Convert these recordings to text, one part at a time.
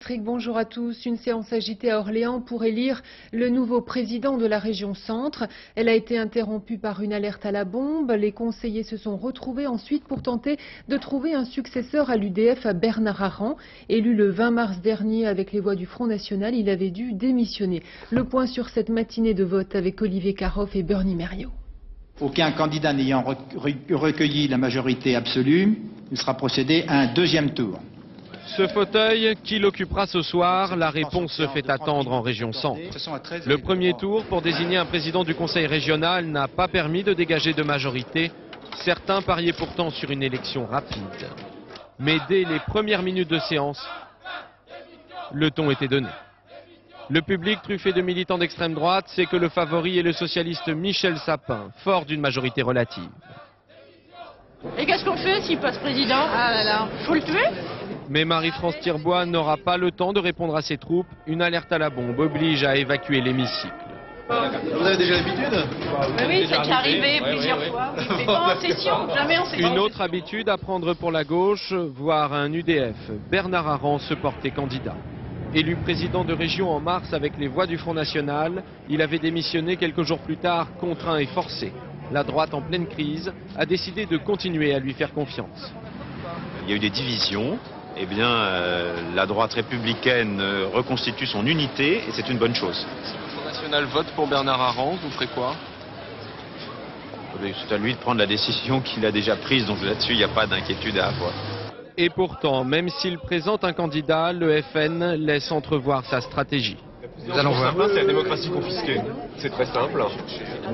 Astrid, bonjour à tous. Une séance agitée à Orléans pour élire le nouveau président de la région Centre. Elle a été interrompue par une alerte à la bombe. Les conseillers se sont retrouvés ensuite pour tenter de trouver un successeur à l'UDF, à Bernard Arran. Élu le 20 mars dernier avec les voix du Front National, il avait dû démissionner. Le point sur cette matinée de vote avec Olivier Caroff et Bernie Merriot. Aucun candidat n'ayant recueilli la majorité absolue, il sera procédé à un deuxième tour. Ce fauteuil, qui l'occupera ce soir? La réponse se fait attendre en région Centre. Le premier tour pour désigner un président du conseil régional n'a pas permis de dégager de majorité. Certains pariaient pourtant sur une élection rapide. Mais dès les premières minutes de séance, le ton était donné. Le public, truffé de militants d'extrême droite, sait que le favori est le socialiste Michel Sapin, fort d'une majorité relative. Et qu'est-ce qu'on fait s'il passe président? Ah là là, faut le tuer? Mais Marie-France Tirbois n'aura pas le temps de répondre à ses troupes. Une alerte à la bombe oblige à évacuer l'hémicycle. Vous avez déjà l'habitude? Oui, c'est arrivé plusieurs fois. Mais pas en session, jamais en session. Une autre habitude à prendre pour la gauche, voir un UDF, Bernard Arran, se porter candidat. Élu président de région en mars avec les voix du Front National, il avait démissionné quelques jours plus tard, contraint et forcé. La droite, en pleine crise, a décidé de continuer à lui faire confiance. Il y a eu des divisions. Eh bien, la droite républicaine reconstitue son unité et c'est une bonne chose. Si le Front National vote pour Bernard Arran, vous ferez quoi? C'est à lui de prendre la décision qu'il a déjà prise, donc là-dessus, il n'y a pas d'inquiétude à avoir. Et pourtant, même s'il présente un candidat, le FN laisse entrevoir sa stratégie. Nous allons voir. C'est la démocratie confisquée. C'est très simple.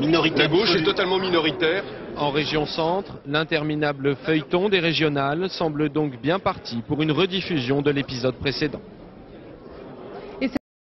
Minoritaire. La gauche est totalement minoritaire. En région Centre, l'interminable feuilleton des régionales semble donc bien parti pour une rediffusion de l'épisode précédent.